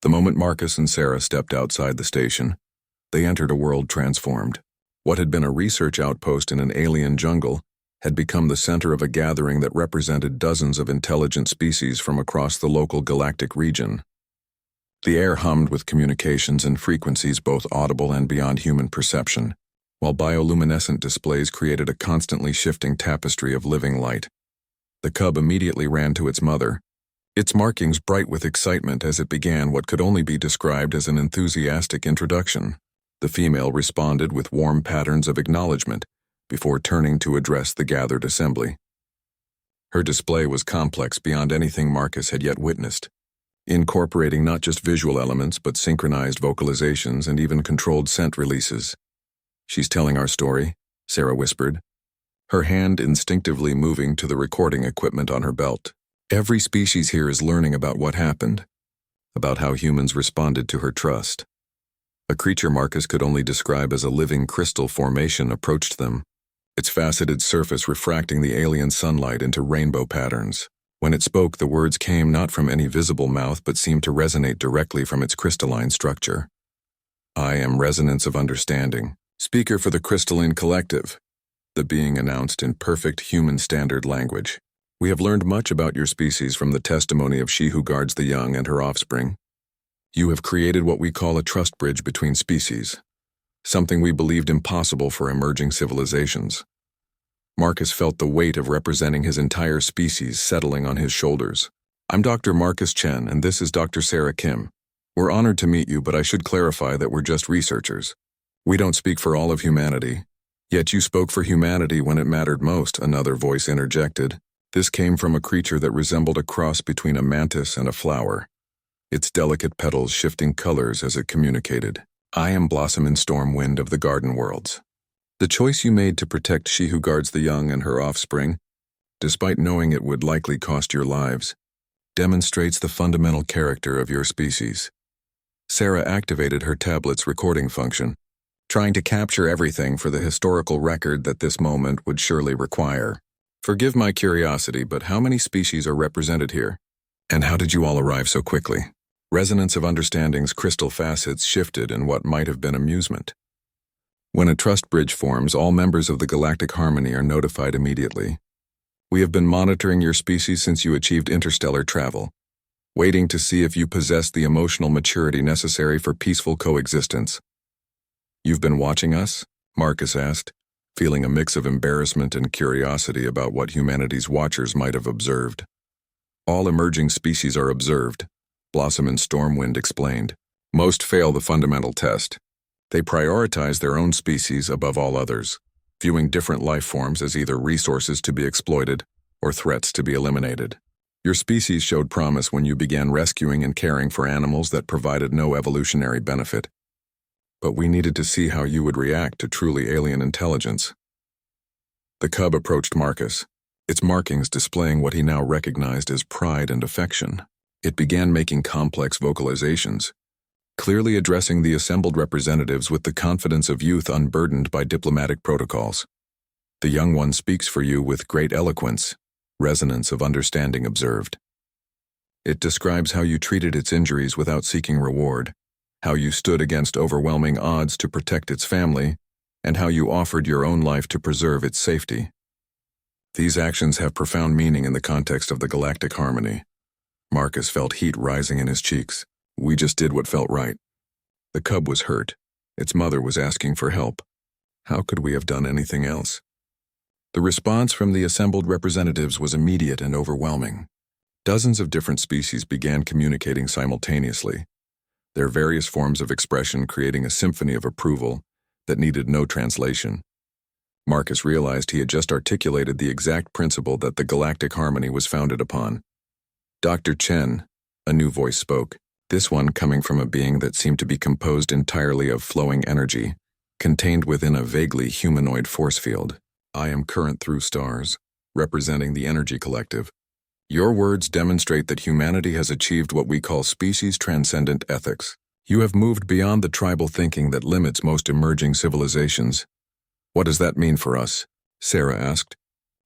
The moment Marcus and Sarah stepped outside the station, they entered a world transformed. What had been a research outpost in an alien jungle had become the center of a gathering that represented dozens of intelligent species from across the local galactic region. The air hummed with communications and frequencies both audible and beyond human perception, while bioluminescent displays created a constantly shifting tapestry of living light. The cub immediately ran to its mother, its markings bright with excitement as it began what could only be described as an enthusiastic introduction. The female responded with warm patterns of acknowledgement before turning to address the gathered assembly. Her display was complex beyond anything Marcus had yet witnessed, incorporating not just visual elements but synchronized vocalizations and even controlled scent releases. "She's telling our story," Sarah whispered, her hand instinctively moving to the recording equipment on her belt. "Every species here is learning about what happened, about how humans responded to her trust." A creature Marcus could only describe as a living crystal formation approached them, its faceted surface refracting the alien sunlight into rainbow patterns. When it spoke, the words came not from any visible mouth but seemed to resonate directly from its crystalline structure. "I am Resonance of Understanding, speaker for the Crystalline Collective," the being announced in perfect human standard language. "We have learned much about your species from the testimony of she who guards the young and her offspring. You have created what we call a trust bridge between species, something we believed impossible for emerging civilizations." Marcus felt the weight of representing his entire species settling on his shoulders. "I'm Dr. Marcus Chen, and this is Dr. Sarah Kim. We're honored to meet you, but I should clarify that we're just researchers. We don't speak for all of humanity." "Yet you spoke for humanity when it mattered most," another voice interjected. This came from a creature that resembled a cross between a mantis and a flower, its delicate petals shifting colors as it communicated. "I am Blossom and Stormwind of the Garden Worlds. The choice you made to protect she who guards the young and her offspring, despite knowing it would likely cost your lives, demonstrates the fundamental character of your species." Sarah activated her tablet's recording function, trying to capture everything for the historical record that this moment would surely require. "Forgive my curiosity, but how many species are represented here? And how did you all arrive so quickly?" Resonance of Understanding's crystal facets shifted in what might have been amusement. "When a trust bridge forms, all members of the Galactic Harmony are notified immediately. We have been monitoring your species since you achieved interstellar travel, waiting to see if you possess the emotional maturity necessary for peaceful coexistence." "You've been watching us?" Marcus asked, feeling a mix of embarrassment and curiosity about what humanity's watchers might have observed. "All emerging species are observed," Blossom and Stormwind explained. "Most fail the fundamental test. They prioritize their own species above all others, viewing different life forms as either resources to be exploited or threats to be eliminated. Your species showed promise when you began rescuing and caring for animals that provided no evolutionary benefit. But we needed to see how you would react to truly alien intelligence." The cub approached Marcus, its markings displaying what he now recognized as pride and affection. It began making complex vocalizations, clearly addressing the assembled representatives with the confidence of youth unburdened by diplomatic protocols. "The young one speaks for you with great eloquence," Resonance of Understanding observed. "It describes how you treated its injuries without seeking reward, how you stood against overwhelming odds to protect its family, and how you offered your own life to preserve its safety. These actions have profound meaning in the context of the Galactic Harmony." Marcus felt heat rising in his cheeks. "We just did what felt right." The cub was hurt. Its mother was asking for help. How could we have done anything else? The response from the assembled representatives was immediate and overwhelming. Dozens of different species began communicating simultaneously, their various forms of expression creating a symphony of approval that needed no translation. Marcus realized he had just articulated the exact principle that the Galactic Harmony was founded upon. "Dr. Chen," a new voice spoke, this one coming from a being that seemed to be composed entirely of flowing energy, contained within a vaguely humanoid force field. "I am Current Through Stars, representing the Energy Collective. Your words demonstrate that humanity has achieved what we call species-transcendent ethics. You have moved beyond the tribal thinking that limits most emerging civilizations." "What does that mean for us?" Sarah asked.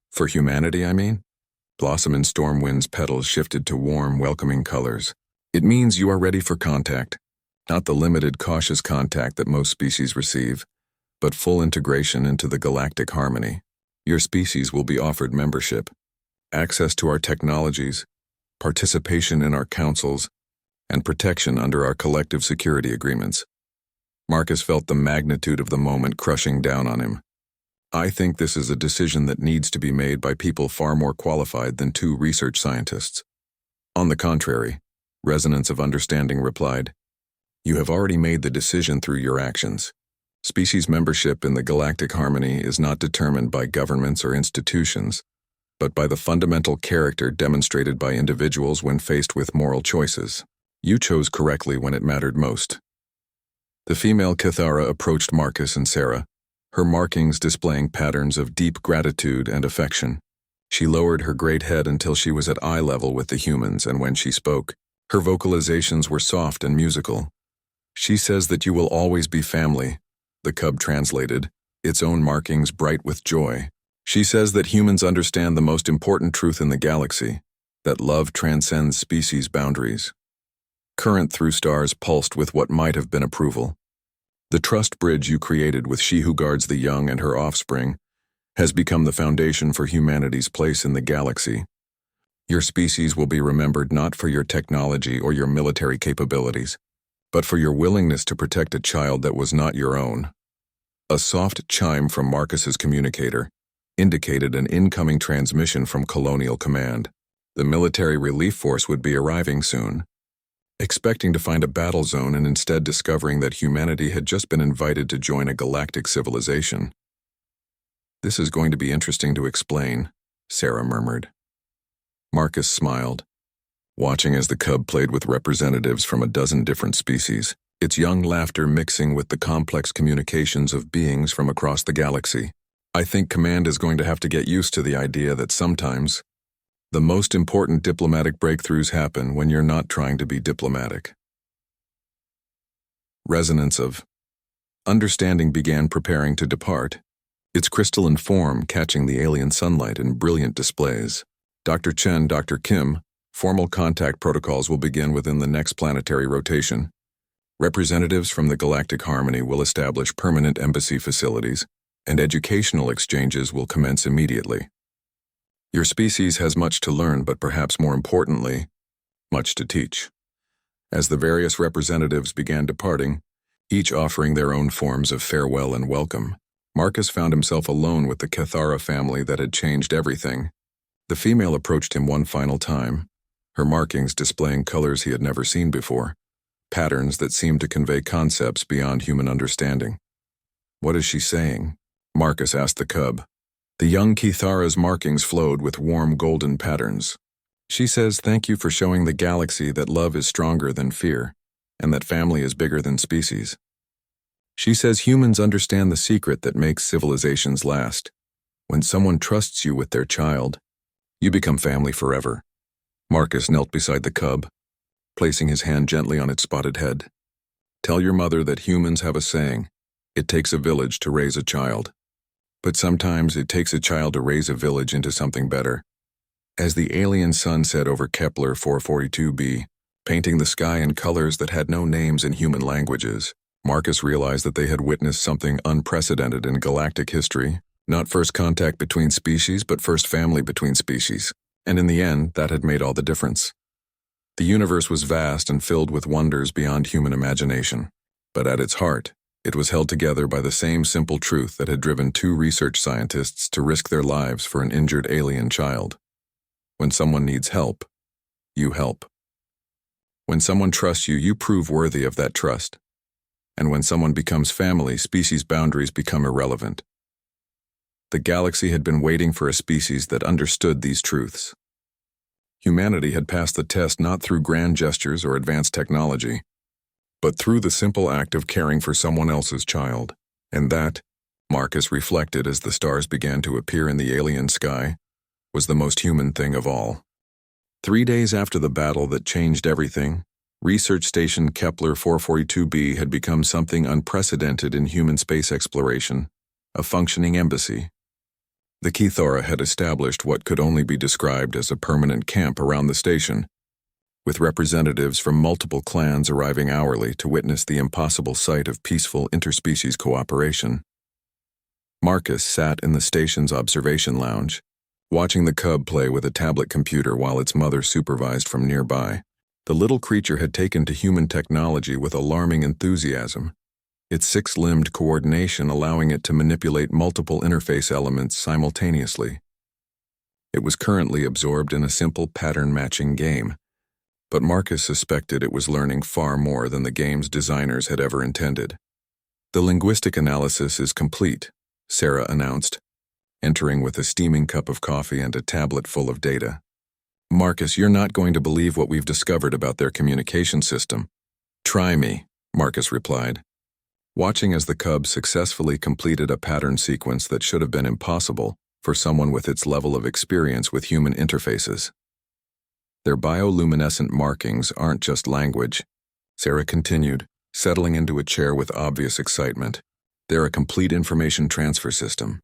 "For humanity, I mean?" Blossom and Stormwind's petals shifted to warm, welcoming colors. It means you are ready for contact, not the limited, cautious contact that most species receive, but full integration into the galactic harmony. Your species will be offered membership, access to our technologies, participation in our councils, and protection under our collective security agreements. Marcus felt the magnitude of the moment crushing down on him. I think this is a decision that needs to be made by people far more qualified than two research scientists. On the contrary, Resonance of Understanding replied, you have already made the decision through your actions. Species membership in the galactic harmony is not determined by governments or institutions, but by the fundamental character demonstrated by individuals when faced with moral choices. You chose correctly when it mattered most. The female Kithara approached Marcus and Sarah, her markings displaying patterns of deep gratitude and affection. She lowered her great head until she was at eye level with the humans, and when she spoke, her vocalizations were soft and musical. She says that you will always be family, the cub translated, its own markings bright with joy. She says that humans understand the most important truth in the galaxy, that love transcends species boundaries. Current through stars pulsed with what might have been approval. The trust bridge you created with she who guards the young and her offspring has become the foundation for humanity's place in the galaxy. Your species will be remembered not for your technology or your military capabilities, but for your willingness to protect a child that was not your own. A soft chime from Marcus's communicator indicated an incoming transmission from Colonial Command. The military relief force would be arriving soon. Expecting to find a battle zone and instead discovering that humanity had just been invited to join a galactic civilization. This is going to be interesting to explain, Sarah murmured. Marcus smiled, watching as the cub played with representatives from a dozen different species, its young laughter mixing with the complex communications of beings from across the galaxy. I think Command is going to have to get used to the idea that sometimes the most important diplomatic breakthroughs happen when you're not trying to be diplomatic. Resonance of Understanding began preparing to depart, its crystalline form catching the alien sunlight in brilliant displays. Dr. Chen, Dr. Kim, formal contact protocols will begin within the next planetary rotation. Representatives from the Galactic Harmony will establish permanent embassy facilities, and educational exchanges will commence immediately. Your species has much to learn, but perhaps more importantly, much to teach. As the various representatives began departing, each offering their own forms of farewell and welcome, Marcus found himself alone with the Kithara family that had changed everything. The female approached him one final time, her markings displaying colors he had never seen before, patterns that seemed to convey concepts beyond human understanding. What is she saying? Marcus asked the cub. The young Kithara's markings flowed with warm golden patterns. She says, thank you for showing the galaxy that love is stronger than fear, and that family is bigger than species. She says humans understand the secret that makes civilizations last. When someone trusts you with their child, you become family forever. Marcus knelt beside the cub, placing his hand gently on its spotted head. Tell your mother that humans have a saying, it takes a village to raise a child. But sometimes it takes a child to raise a village into something better. As the alien sun set over Kepler 442b, painting the sky in colors that had no names in human languages, Marcus realized that they had witnessed something unprecedented in galactic history, not first contact between species, but first family between species. And in the end, that had made all the difference. The universe was vast and filled with wonders beyond human imagination. But at its heart, it was held together by the same simple truth that had driven two research scientists to risk their lives for an injured alien child. When someone needs help, you help. When someone trusts you, you prove worthy of that trust. And when someone becomes family, species boundaries become irrelevant. The galaxy had been waiting for a species that understood these truths. Humanity had passed the test not through grand gestures or advanced technology, but through the simple act of caring for someone else's child. And that, Marcus reflected as the stars began to appear in the alien sky, was the most human thing of all. 3 days after the battle that changed everything, Research Station Kepler 442b had become something unprecedented in human space exploration, a functioning embassy. The Kithara had established what could only be described as a permanent camp around the station, with representatives from multiple clans arriving hourly to witness the impossible sight of peaceful interspecies cooperation. Marcus sat in the station's observation lounge, watching the cub play with a tablet computer while its mother supervised from nearby. The little creature had taken to human technology with alarming enthusiasm, its six-limbed coordination allowing it to manipulate multiple interface elements simultaneously. It was currently absorbed in a simple pattern-matching game, but Marcus suspected it was learning far more than the game's designers had ever intended. "The linguistic analysis is complete," Sarah announced, entering with a steaming cup of coffee and a tablet full of data. "Marcus, you're not going to believe what we've discovered about their communication system." "Try me," Marcus replied, watching as the cub successfully completed a pattern sequence that should have been impossible for someone with its level of experience with human interfaces. "Their bioluminescent markings aren't just language," Sarah continued, settling into a chair with obvious excitement. "They're a complete information transfer system.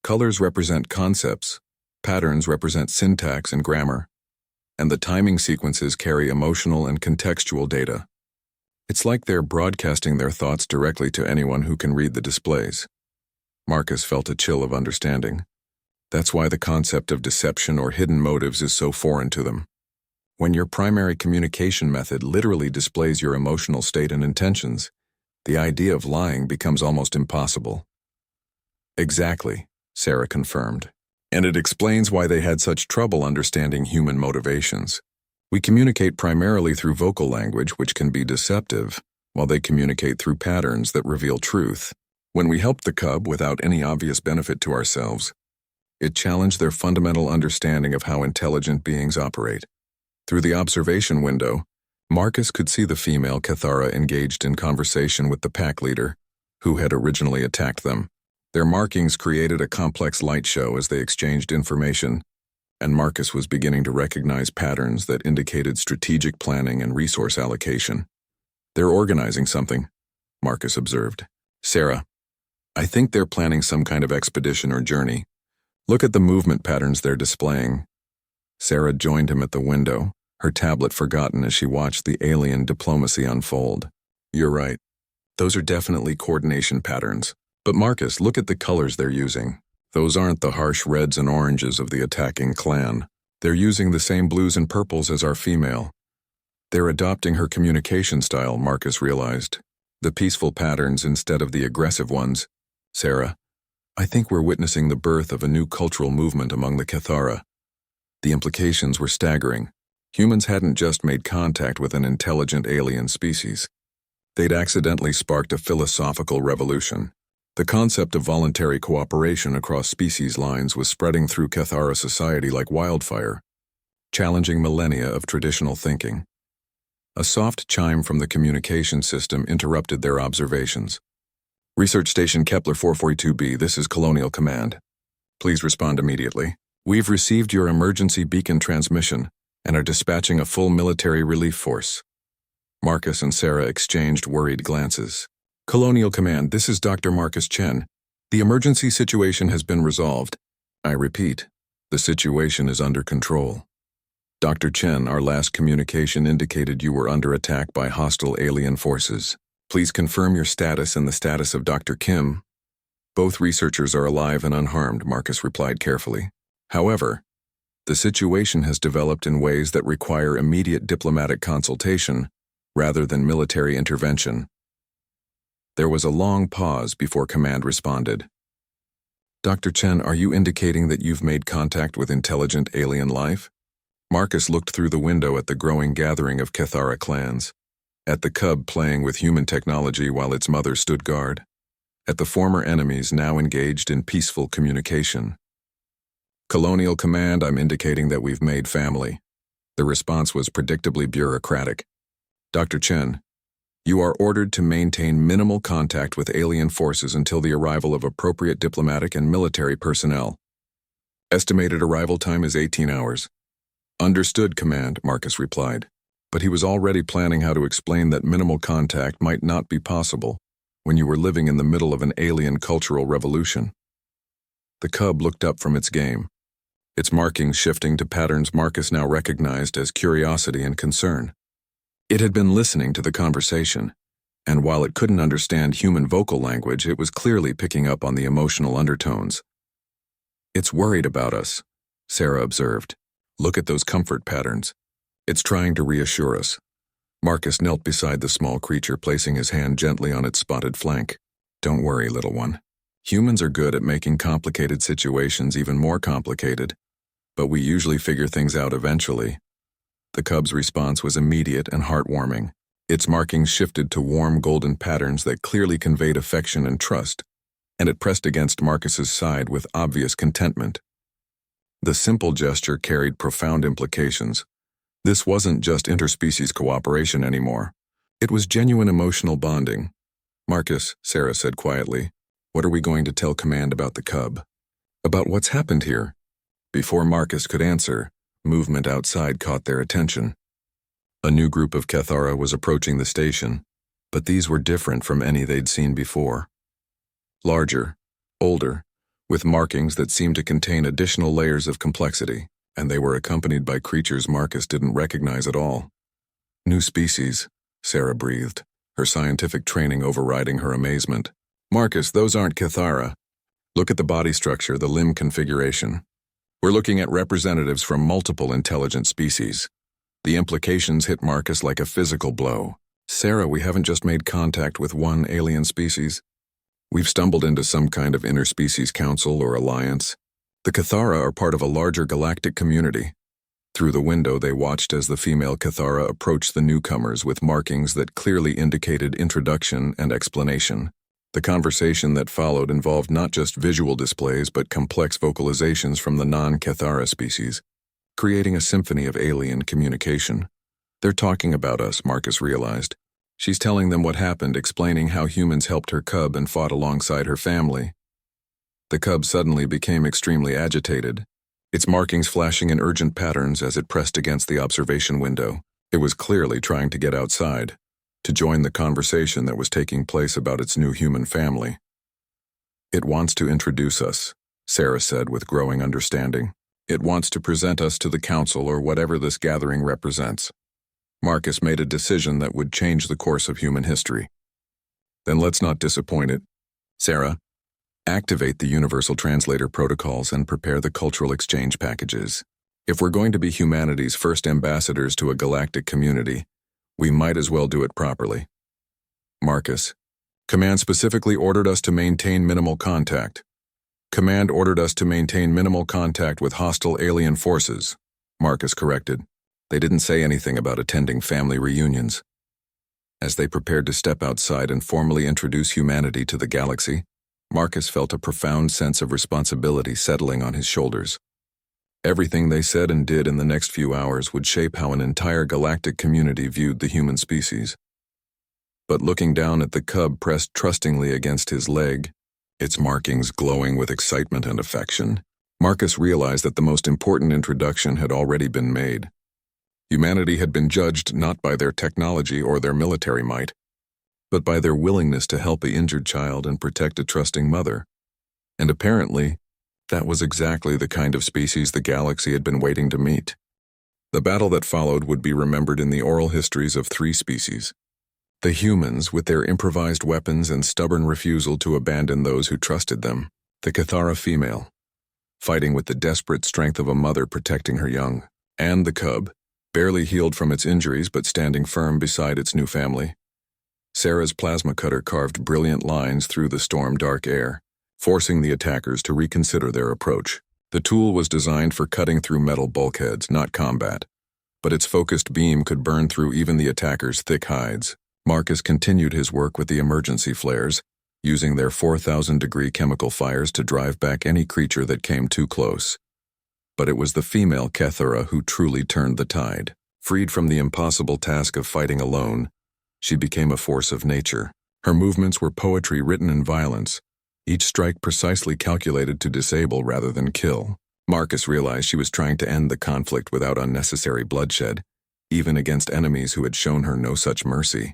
Colors represent concepts, patterns represent syntax and grammar, and the timing sequences carry emotional and contextual data. It's like they're broadcasting their thoughts directly to anyone who can read the displays." Marcus felt a chill of understanding. That's why the concept of deception or hidden motives is so foreign to them. When your primary communication method literally displays your emotional state and intentions, the idea of lying becomes almost impossible. "Exactly," Sarah confirmed. "And it explains why they had such trouble understanding human motivations. We communicate primarily through vocal language, which can be deceptive, while they communicate through patterns that reveal truth. When we helped the cub without any obvious benefit to ourselves, it challenged their fundamental understanding of how intelligent beings operate." Through the observation window, Marcus could see the female Cathara engaged in conversation with the pack leader, who had originally attacked them. Their markings created a complex light show as they exchanged information, and Marcus was beginning to recognize patterns that indicated strategic planning and resource allocation. "They're organizing something," Marcus observed. "Sarah, I think they're planning some kind of expedition or journey. Look at the movement patterns they're displaying." Sarah joined him at the window, her tablet forgotten as she watched the alien diplomacy unfold. "You're right. Those are definitely coordination patterns. But Marcus, look at the colors they're using. Those aren't the harsh reds and oranges of the attacking clan. They're using the same blues and purples as our female. They're adopting her communication style," Marcus realized. "The peaceful patterns instead of the aggressive ones. Sarah, I think we're witnessing the birth of a new cultural movement among the Cathara." The implications were staggering. Humans hadn't just made contact with an intelligent alien species. They'd accidentally sparked a philosophical revolution. The concept of voluntary cooperation across species lines was spreading through Cathara society like wildfire, challenging millennia of traditional thinking. A soft chime from the communication system interrupted their observations. "Research Station Kepler 442b, this is Colonial Command. Please respond immediately. We've received your emergency beacon transmission and are dispatching a full military relief force." Marcus and Sarah exchanged worried glances. "Colonial Command, this is Dr. Marcus Chen. The emergency situation has been resolved. I repeat, the situation is under control. Dr. Chen, our last communication indicated you were under attack by hostile alien forces. Please confirm your status and the status of Dr. Kim." "Both researchers are alive and unharmed," Marcus replied carefully. "However, the situation has developed in ways that require immediate diplomatic consultation rather than military intervention." There was a long pause before Command responded. "Dr. Chen, are you indicating that you've made contact with intelligent alien life?" Marcus looked through the window at the growing gathering of Cathara clans, at the cub playing with human technology while its mother stood guard, at the former enemies now engaged in peaceful communication. "Colonial Command, I'm indicating that we've made family." The response was predictably bureaucratic. "Dr. Chen, you are ordered to maintain minimal contact with alien forces until the arrival of appropriate diplomatic and military personnel. Estimated arrival time is 18 hours. "Understood, Command," Marcus replied, but he was already planning how to explain that minimal contact might not be possible when you were living in the middle of an alien cultural revolution. The cub looked up from its game. its markings shifting to patterns Marcus now recognized as curiosity and concern. It had been listening to the conversation, and while it couldn't understand human vocal language, it was clearly picking up on the emotional undertones. "It's worried about us," Sarah observed. "Look at those comfort patterns. It's trying to reassure us." Marcus knelt beside the small creature, placing his hand gently on its spotted flank. "Don't worry, little one. Humans are good at making complicated situations even more complicated, but we usually figure things out eventually." The cub's response was immediate and heartwarming. Its markings shifted to warm golden patterns that clearly conveyed affection and trust, and it pressed against Marcus's side with obvious contentment. The simple gesture carried profound implications. This wasn't just interspecies cooperation anymore. It was genuine emotional bonding. "Marcus," Sarah said quietly, "what are we going to tell Command about the cub? About what's happened here?" Before Marcus could answer, movement outside caught their attention. A new group of Cathara was approaching the station, but these were different from any they'd seen before. Larger, older, with markings that seemed to contain additional layers of complexity, and they were accompanied by creatures Marcus didn't recognize at all. "New species," Sarah breathed, her scientific training overriding her amazement. "Marcus, those aren't Cathara. Look at the body structure, the limb configuration. We're looking at representatives from multiple intelligent species." The implications hit Marcus like a physical blow. "Sarah, we haven't just made contact with one alien species. We've stumbled into some kind of interspecies council or alliance. The Cathara are part of a larger galactic community." Through the window, they watched as the female Cathara approached the newcomers with markings that clearly indicated introduction and explanation. The conversation that followed involved not just visual displays but complex vocalizations from the non-Cathara species, creating a symphony of alien communication. "They're talking about us," Marcus realized. "She's telling them what happened, explaining how humans helped her cub and fought alongside her family." The cub suddenly became extremely agitated, its markings flashing in urgent patterns as it pressed against the observation window. It was clearly trying to get outside, to join the conversation that was taking place about its new human family. "It wants to introduce us," Sarah said with growing understanding. "It wants to present us to the council or whatever this gathering represents." Marcus made a decision that would change the course of human history. "Then let's not disappoint it. Sarah, activate the Universal Translator protocols and prepare the cultural exchange packages. If we're going to be humanity's first ambassadors to a galactic community, we might as well do it properly." "Marcus, Command specifically ordered us to maintain minimal contact. Command ordered us to maintain minimal contact with hostile alien forces," Marcus corrected. They didn't say anything about attending family reunions. As they prepared to step outside and formally introduce humanity to the galaxy, Marcus felt a profound sense of responsibility settling on his shoulders. Everything they said and did in the next few hours would shape how an entire galactic community viewed the human species. But looking down at the cub pressed trustingly against his leg, its markings glowing with excitement and affection, Marcus realized that the most important introduction had already been made. Humanity had been judged not by their technology or their military might, but by their willingness to help an injured child and protect a trusting mother. And apparently, that was exactly the kind of species the galaxy had been waiting to meet. The battle that followed would be remembered in the oral histories of three species. The humans, with their improvised weapons and stubborn refusal to abandon those who trusted them. The Cathara female, fighting with the desperate strength of a mother protecting her young. And the cub, barely healed from its injuries but standing firm beside its new family. Sarah's plasma cutter carved brilliant lines through the storm-dark air, forcing the attackers to reconsider their approach. The tool was designed for cutting through metal bulkheads, not combat, but its focused beam could burn through even the attackers' thick hides. Marcus continued his work with the emergency flares, using their 4,000-degree chemical fires to drive back any creature that came too close. But it was the female Cathara who truly turned the tide. Freed from the impossible task of fighting alone, she became a force of nature. Her movements were poetry written in violence, each strike precisely calculated to disable rather than kill. Marcus realized she was trying to end the conflict without unnecessary bloodshed, even against enemies who had shown her no such mercy.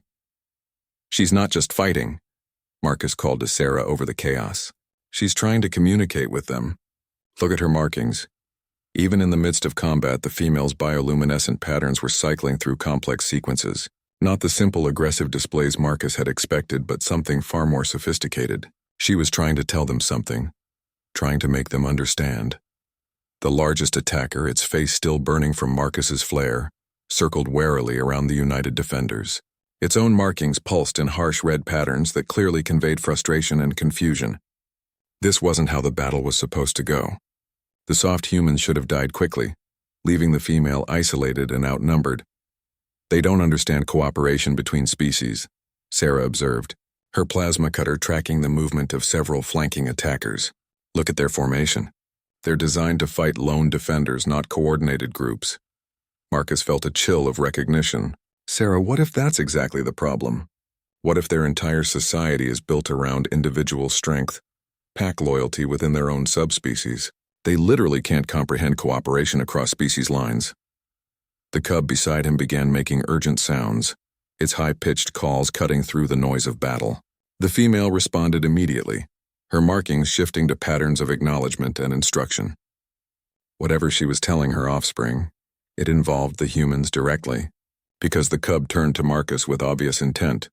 "She's not just fighting," Marcus called to Sarah over the chaos. "She's trying to communicate with them. Look at her markings. Even in the midst of combat, the female's bioluminescent patterns were cycling through complex sequences. Not the simple aggressive displays Marcus had expected, but something far more sophisticated. She was trying to tell them something, trying to make them understand. The largest attacker, its face still burning from Marcus's flare, circled warily around the united defenders. Its own markings pulsed in harsh red patterns that clearly conveyed frustration and confusion. This wasn't how the battle was supposed to go. The soft humans should have died quickly, leaving the female isolated and outnumbered. They don't understand cooperation between species, Sarah observed, her plasma cutter tracking the movement of several flanking attackers. Look at their formation. They're designed to fight lone defenders, not coordinated groups. Marcus felt a chill of recognition. Sarah, what if that's exactly the problem? What if their entire society is built around individual strength, pack loyalty within their own subspecies? They literally can't comprehend cooperation across species lines. The cub beside him began making urgent sounds, its high-pitched calls cutting through the noise of battle. The female responded immediately, her markings shifting to patterns of acknowledgement and instruction. Whatever she was telling her offspring, it involved the humans directly, because the cub turned to Marcus with obvious intent.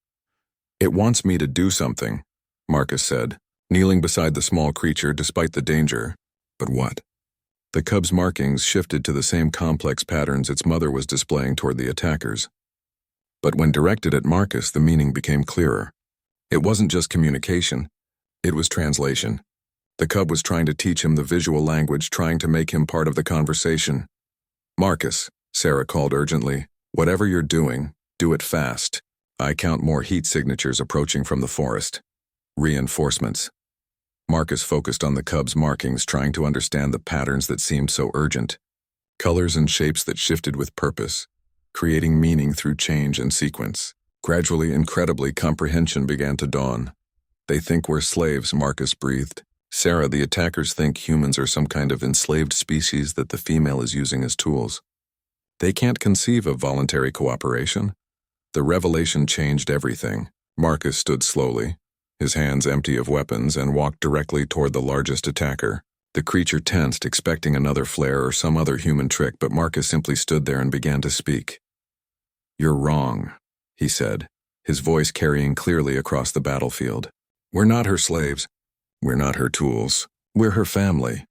"It wants me to do something," Marcus said, kneeling beside the small creature despite the danger. But what? The cub's markings shifted to the same complex patterns its mother was displaying toward the attackers. But when directed at Marcus, the meaning became clearer. It wasn't just communication, it was translation. The cub was trying to teach him the visual language, trying to make him part of the conversation. "Marcus," Sarah called urgently, "whatever you're doing, do it fast. I count more heat signatures approaching from the forest. Reinforcements." Marcus focused on the cub's markings, trying to understand the patterns that seemed so urgent. Colors and shapes that shifted with purpose, creating meaning through change and sequence. Gradually, incredibly, comprehension began to dawn. "They think we're slaves," Marcus breathed. "Sarah, the attackers think humans are some kind of enslaved species that the female is using as tools. They can't conceive of voluntary cooperation." The revelation changed everything. Marcus stood slowly, his hands empty of weapons, and walked directly toward the largest attacker. The creature tensed, expecting another flare or some other human trick, but Marcus simply stood there and began to speak. "You're wrong," he said, his voice carrying clearly across the battlefield. "We're not her slaves. We're not her tools. We're her family."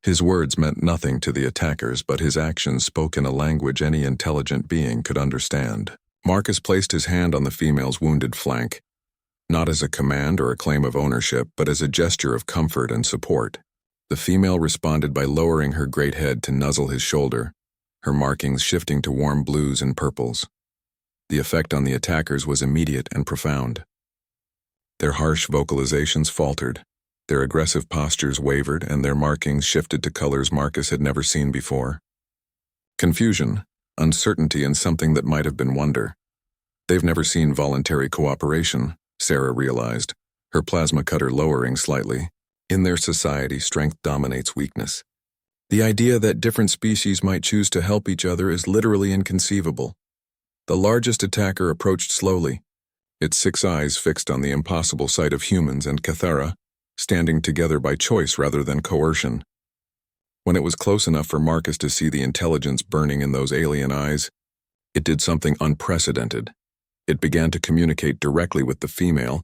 His words meant nothing to the attackers, but his actions spoke in a language any intelligent being could understand. Marcus placed his hand on the female's wounded flank, not as a command or a claim of ownership, but as a gesture of comfort and support. The female responded by lowering her great head to nuzzle his shoulder, her markings shifting to warm blues and purples. The effect on the attackers was immediate and profound. Their harsh vocalizations faltered, their aggressive postures wavered, and their markings shifted to colors Marcus had never seen before. Confusion, uncertainty, and something that might have been wonder. They've never seen voluntary cooperation, Sarah realized, her plasma cutter lowering slightly. In their society, strength dominates weakness. The idea that different species might choose to help each other is literally inconceivable. The largest attacker approached slowly, its 6 eyes fixed on the impossible sight of humans and Cathara, standing together by choice rather than coercion. When it was close enough for Marcus to see the intelligence burning in those alien eyes, it did something unprecedented. It began to communicate directly with the female,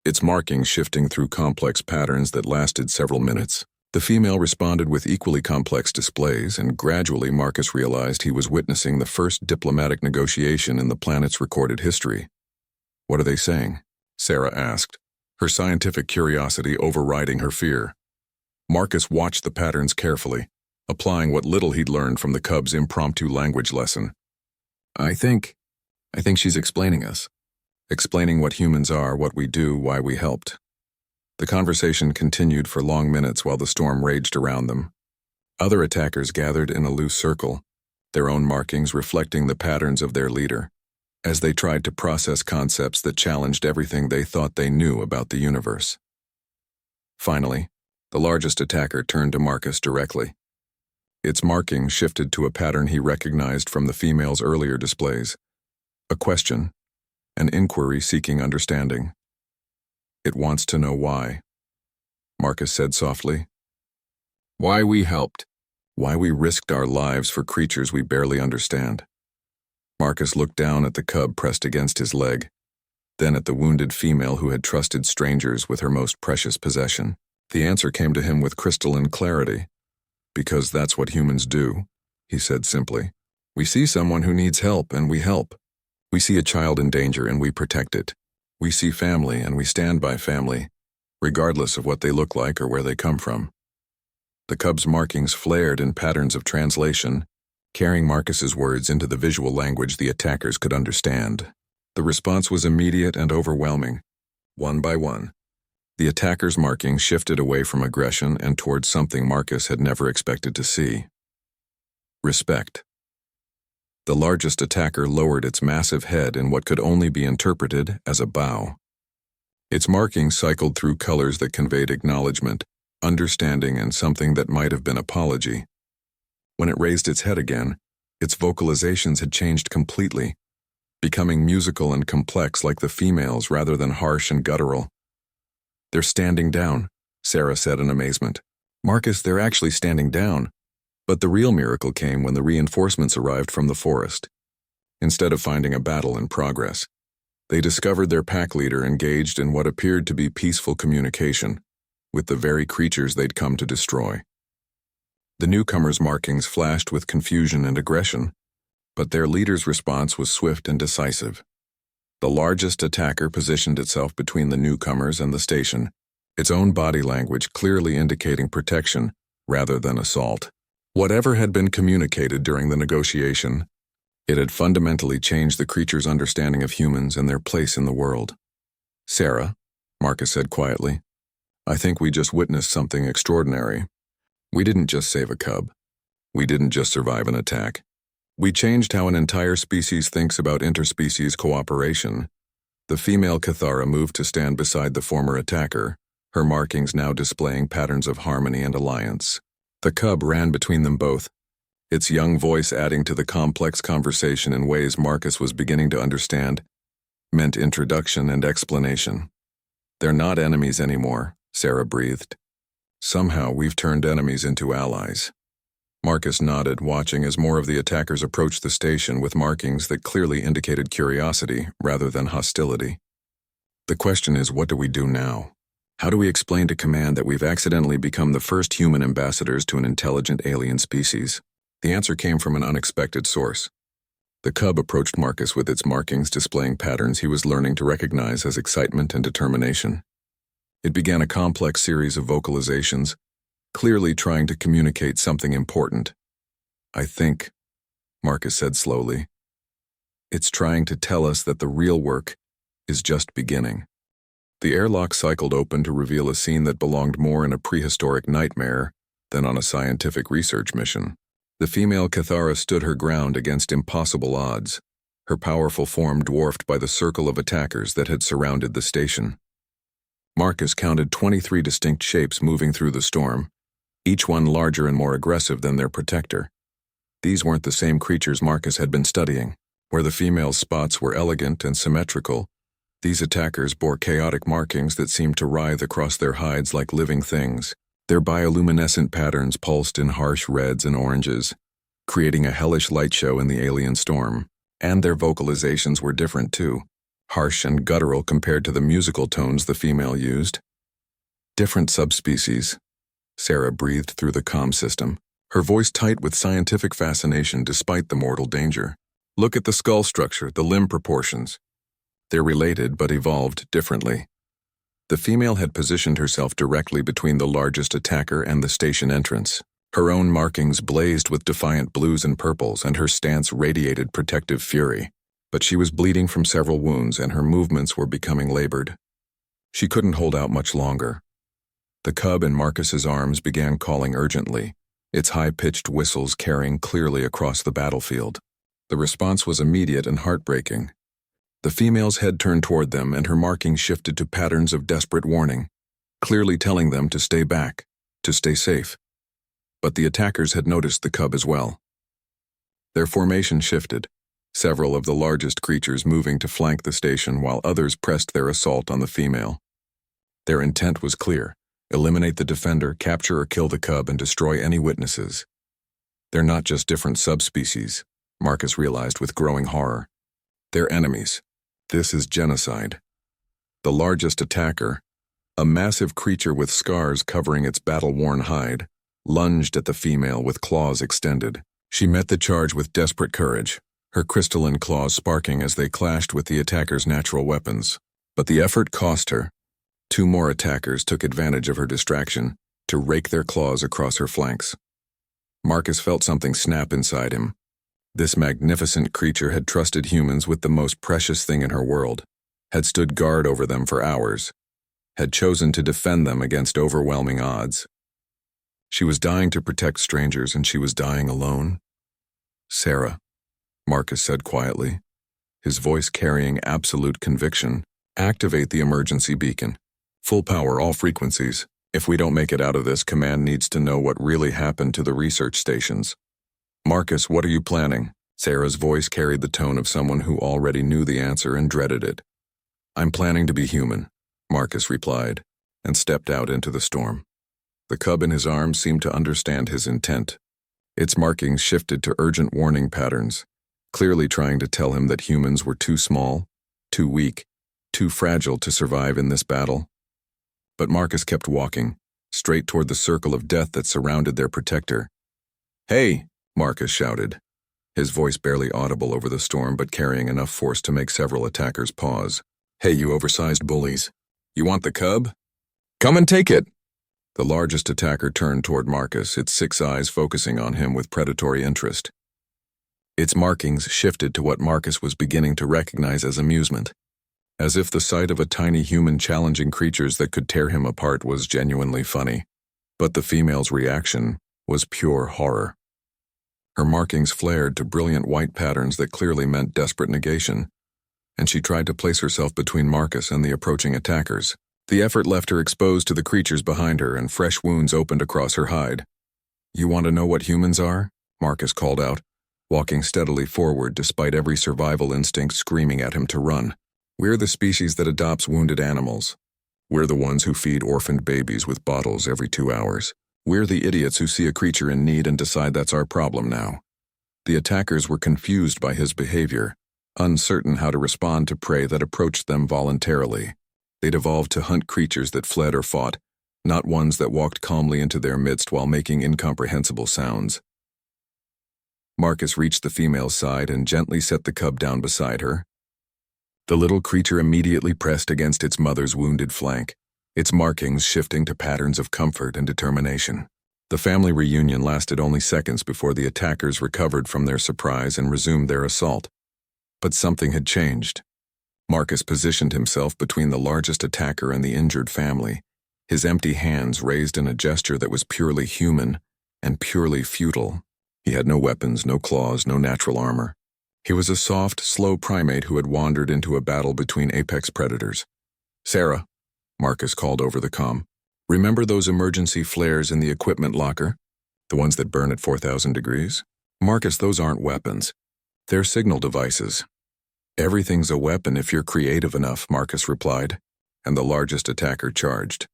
its markings shifting through complex patterns that lasted several minutes. The female responded with equally complex displays, and gradually Marcus realized he was witnessing the first diplomatic negotiation in the planet's recorded history. "What are they saying?" Sarah asked, her scientific curiosity overriding her fear. Marcus watched the patterns carefully, applying what little he'd learned from the cub's impromptu language lesson. I think she's explaining us. Explaining what humans are, what we do, why we helped." The conversation continued for long minutes while the storm raged around them. Other attackers gathered in a loose circle, their own markings reflecting the patterns of their leader, as they tried to process concepts that challenged everything they thought they knew about the universe. Finally, the largest attacker turned to Marcus directly. Its marking shifted to a pattern he recognized from the female's earlier displays. A question, an inquiry seeking understanding. "It wants to know why," Marcus said softly. "Why we helped. Why we risked our lives for creatures we barely understand. Marcus looked down at the cub pressed against his leg, then at the wounded female who had trusted strangers with her most precious possession. The answer came to him with crystalline clarity. Because that's what humans do, he said simply. We see someone who needs help and we help. We see a child in danger and we protect it. We see family and we stand by family, regardless of what they look like or where they come from. The cub's markings flared in patterns of translation, carrying Marcus's words into the visual language the attackers could understand. The response was immediate and overwhelming. One by one, the attackers' markings shifted away from aggression and towards something Marcus had never expected to see. Respect. The largest attacker lowered its massive head in what could only be interpreted as a bow. Its markings cycled through colors that conveyed acknowledgement, understanding, and something that might have been apology. When it raised its head again, its vocalizations had changed completely, becoming musical and complex like the female's rather than harsh and guttural. They're standing down, Sarah said in amazement. Marcus, they're actually standing down. But the real miracle came when the reinforcements arrived from the forest. Instead of finding a battle in progress, they discovered their pack leader engaged in what appeared to be peaceful communication with the very creatures they'd come to destroy. The newcomers' markings flashed with confusion and aggression, but their leader's response was swift and decisive. The largest attacker positioned itself between the newcomers and the station, its own body language clearly indicating protection rather than assault. Whatever had been communicated during the negotiation, it had fundamentally changed the creature's understanding of humans and their place in the world. Sarah, Marcus said quietly, I think we just witnessed something extraordinary. We didn't just save a cub. We didn't just survive an attack. We changed how an entire species thinks about interspecies cooperation. The female Cathara moved to stand beside the former attacker, her markings now displaying patterns of harmony and alliance. The cub ran between them both, its young voice adding to the complex conversation in ways Marcus was beginning to understand, meant introduction and explanation. They're not enemies anymore, Sarah breathed. Somehow we've turned enemies into allies. Marcus nodded, watching as more of the attackers approached the station with markings that clearly indicated curiosity rather than hostility. The question is, what do we do now? How do we explain to Command that we've accidentally become the first human ambassadors to an intelligent alien species? The answer came from an unexpected source. The cub approached Marcus with its markings displaying patterns he was learning to recognize as excitement and determination. It began a complex series of vocalizations, clearly trying to communicate something important. I think, Marcus said slowly, it's trying to tell us that the real work is just beginning. The airlock cycled open to reveal a scene that belonged more in a prehistoric nightmare than on a scientific research mission. The female Cathara stood her ground against impossible odds, her powerful form dwarfed by the circle of attackers that had surrounded the station. Marcus counted 23 distinct shapes moving through the storm, each one larger and more aggressive than their protector. These weren't the same creatures Marcus had been studying. Where the female's spots were elegant and symmetrical, these attackers bore chaotic markings that seemed to writhe across their hides like living things. Their bioluminescent patterns pulsed in harsh reds and oranges, creating a hellish light show in the alien storm. And their vocalizations were different too, harsh and guttural compared to the musical tones the female used. Different subspecies, Sarah breathed through the comm system, her voice tight with scientific fascination despite the mortal danger. Look at the skull structure, the limb proportions. They're related but evolved differently. The female had positioned herself directly between the largest attacker and the station entrance. Her own markings blazed with defiant blues and purples, and her stance radiated protective fury. But she was bleeding from several wounds, and her movements were becoming labored. She couldn't hold out much longer. The cub in Marcus's arms began calling urgently, its high-pitched whistles carrying clearly across the battlefield. The response was immediate and heartbreaking. The female's head turned toward them, and her markings shifted to patterns of desperate warning, clearly telling them to stay back, to stay safe. But the attackers had noticed the cub as well. Their formation shifted, several of the largest creatures moving to flank the station while others pressed their assault on the female. Their intent was clear: eliminate the defender, capture or kill the cub, and destroy any witnesses. They're not just different subspecies, Marcus realized with growing horror. They're enemies. This is genocide. The largest attacker, a massive creature with scars covering its battle-worn hide, lunged at the female with claws extended. She met the charge with desperate courage, her crystalline claws sparking as they clashed with the attacker's natural weapons. But the effort cost her. 2 more attackers took advantage of her distraction to rake their claws across her flanks. Marcus felt something snap inside him. This magnificent creature had trusted humans with the most precious thing in her world, had stood guard over them for hours, had chosen to defend them against overwhelming odds. She was dying to protect strangers, and she was dying alone. "Sarah," Marcus said quietly, his voice carrying absolute conviction, "activate the emergency beacon. Full power, all frequencies. If we don't make it out of this, command needs to know what really happened to the research stations." "Marcus, what are you planning?" Sarah's voice carried the tone of someone who already knew the answer and dreaded it. "I'm planning to be human," Marcus replied, and stepped out into the storm. The cub in his arms seemed to understand his intent. Its markings shifted to urgent warning patterns, clearly trying to tell him that humans were too small, too weak, too fragile to survive in this battle. But Marcus kept walking, straight toward the circle of death that surrounded their protector. "Hey!" Marcus shouted, his voice barely audible over the storm but carrying enough force to make several attackers pause. "Hey, you oversized bullies. You want the cub? Come and take it!" The largest attacker turned toward Marcus, its 6 eyes focusing on him with predatory interest. Its markings shifted to what Marcus was beginning to recognize as amusement, as if the sight of a tiny human challenging creatures that could tear him apart was genuinely funny. But the female's reaction was pure horror. Her markings flared to brilliant white patterns that clearly meant desperate negation, and she tried to place herself between Marcus and the approaching attackers. The effort left her exposed to the creatures behind her, and fresh wounds opened across her hide. "You want to know what humans are?" Marcus called out, walking steadily forward despite every survival instinct screaming at him to run. "We're the species that adopts wounded animals. We're the ones who feed orphaned babies with bottles every 2 hours. We're the idiots who see a creature in need and decide that's our problem now." The attackers were confused by his behavior, uncertain how to respond to prey that approached them voluntarily. They'd evolved to hunt creatures that fled or fought, not ones that walked calmly into their midst while making incomprehensible sounds. Marcus reached the female's side and gently set the cub down beside her. The little creature immediately pressed against its mother's wounded flank, its markings shifting to patterns of comfort and determination. The family reunion lasted only seconds before the attackers recovered from their surprise and resumed their assault. But something had changed. Marcus positioned himself between the largest attacker and the injured family, his empty hands raised in a gesture that was purely human and purely futile. He had no weapons, no claws, no natural armor. He was a soft, slow primate who had wandered into a battle between apex predators. "Sarah," Marcus called over the comm, "remember those emergency flares in the equipment locker? The ones that burn at 4,000 degrees? Marcus, those aren't weapons. They're signal devices." "Everything's a weapon if you're creative enough," Marcus replied, and the largest attacker charged.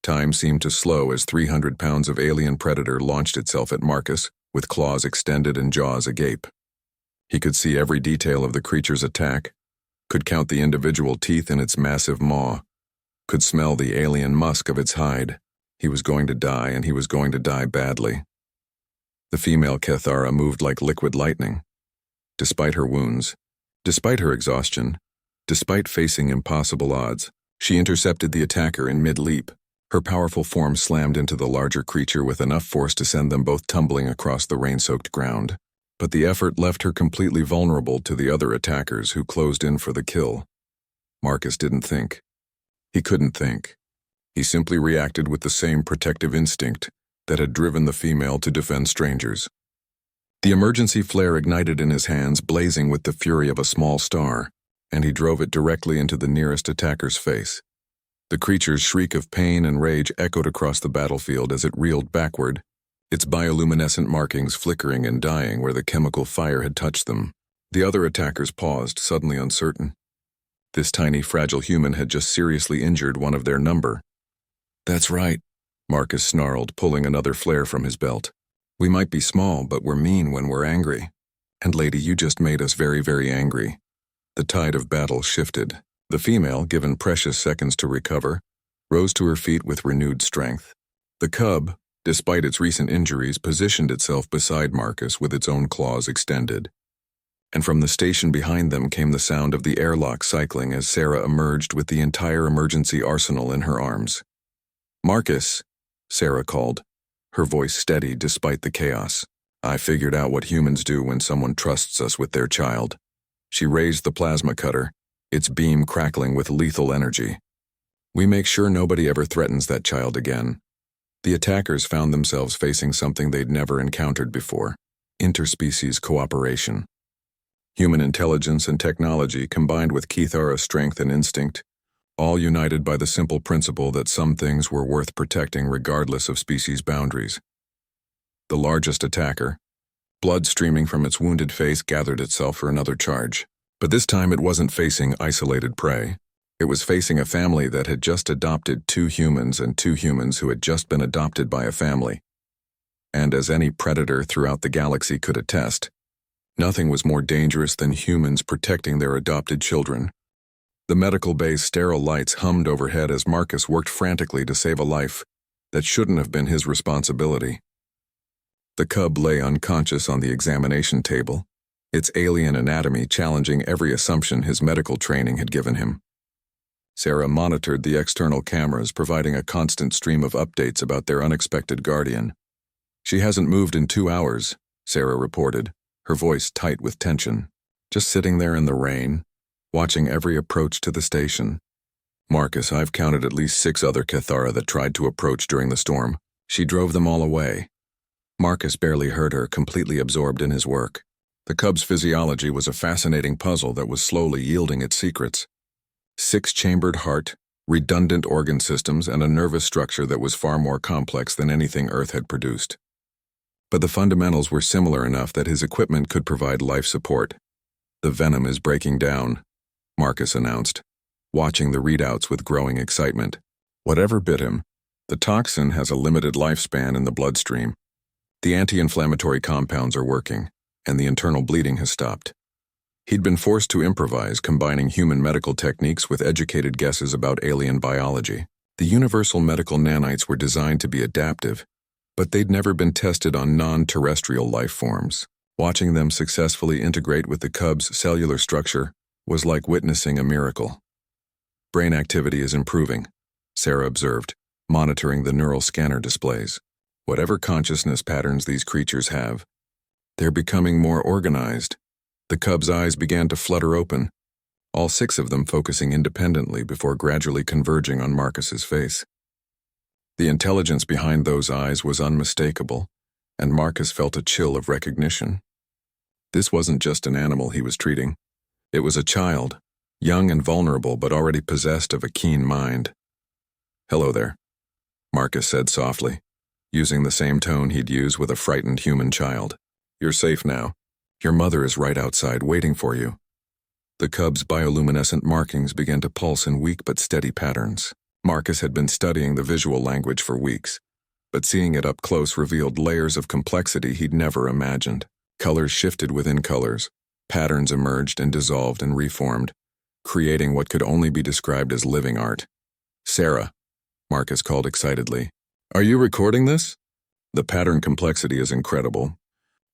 Time seemed to slow as 300 pounds of alien predator launched itself at Marcus, with claws extended and jaws agape. He could see every detail of the creature's attack, could count the individual teeth in its massive maw, could smell the alien musk of its hide. He was going to die, and he was going to die badly. The female Kethara moved like liquid lightning. Despite her wounds, despite her exhaustion, despite facing impossible odds, she intercepted the attacker in mid-leap. Her powerful form slammed into the larger creature with enough force to send them both tumbling across the rain-soaked ground. But the effort left her completely vulnerable to the other attackers who closed in for the kill. Marcus didn't think. He couldn't think. He simply reacted with the same protective instinct that had driven the female to defend strangers. The emergency flare ignited in his hands, blazing with the fury of a small star, and he drove it directly into the nearest attacker's face. The creature's shriek of pain and rage echoed across the battlefield as it reeled backward, its bioluminescent markings flickering and dying where the chemical fire had touched them. The other attackers paused, suddenly uncertain. This tiny, fragile human had just seriously injured one of their number. "That's right," Marcus snarled, pulling another flare from his belt. We might be small, but we're mean when we're angry. And lady, you just made us very, very angry. The tide of battle shifted. The female, given precious seconds to recover, rose to her feet with renewed strength. The cub, despite its recent injuries, positioned itself beside Marcus with its own claws extended. And from the station behind them came the sound of the airlock cycling as Sarah emerged with the entire emergency arsenal in her arms. "Marcus," Sarah called, her voice steady despite the chaos. "I figured out what humans do when someone trusts us with their child." She raised the plasma cutter, its beam crackling with lethal energy. "We make sure nobody ever threatens that child again." The attackers found themselves facing something they'd never encountered before: interspecies cooperation. Human intelligence and technology combined with Kithara's strength and instinct, all united by the simple principle that some things were worth protecting regardless of species boundaries. The largest attacker, blood streaming from its wounded face, gathered itself for another charge. But this time it wasn't facing isolated prey. It was facing a family that had just adopted two humans and two humans who had just been adopted by a family. And as any predator throughout the galaxy could attest, nothing was more dangerous than humans protecting their adopted children. The medical bay's sterile lights hummed overhead as Marcus worked frantically to save a life that shouldn't have been his responsibility. The cub lay unconscious on the examination table, its alien anatomy challenging every assumption his medical training had given him. Sarah monitored the external cameras, providing a constant stream of updates about their unexpected guardian. "She hasn't moved in 2 hours," Sarah reported, her voice tight with tension. "Just sitting there in the rain, watching every approach to the station." "Marcus, I've counted at least 6 other Kithara that tried to approach during the storm. She drove them all away." Marcus barely heard her, completely absorbed in his work. The cub's physiology was a fascinating puzzle that was slowly yielding its secrets. 6-chambered heart, redundant organ systems, and a nervous structure that was far more complex than anything Earth had produced. But the fundamentals were similar enough that his equipment could provide life support. "The venom is breaking down," Marcus announced, watching the readouts with growing excitement. "Whatever bit him, the toxin has a limited lifespan in the bloodstream. The anti-inflammatory compounds are working, and the internal bleeding has stopped." He'd been forced to improvise, combining human medical techniques with educated guesses about alien biology. The universal medical nanites were designed to be adaptive, but they'd never been tested on non-terrestrial life forms. Watching them successfully integrate with the cub's cellular structure was like witnessing a miracle. "Brain activity is improving," Sarah observed, monitoring the neural scanner displays. "Whatever consciousness patterns these creatures have, they're becoming more organized." The cub's eyes began to flutter open, all 6 of them focusing independently before gradually converging on Marcus's face. The intelligence behind those eyes was unmistakable, and Marcus felt a chill of recognition. This wasn't just an animal he was treating. It was a child, young and vulnerable but already possessed of a keen mind. "Hello there," Marcus said softly, using the same tone he'd use with a frightened human child. "You're safe now. Your mother is right outside waiting for you." The cub's bioluminescent markings began to pulse in weak but steady patterns. Marcus had been studying the visual language for weeks, but seeing it up close revealed layers of complexity he'd never imagined. Colors shifted within colors, patterns emerged and dissolved and reformed, creating what could only be described as living art. "Sarah," Marcus called excitedly, "are you recording this?" "The pattern complexity is incredible.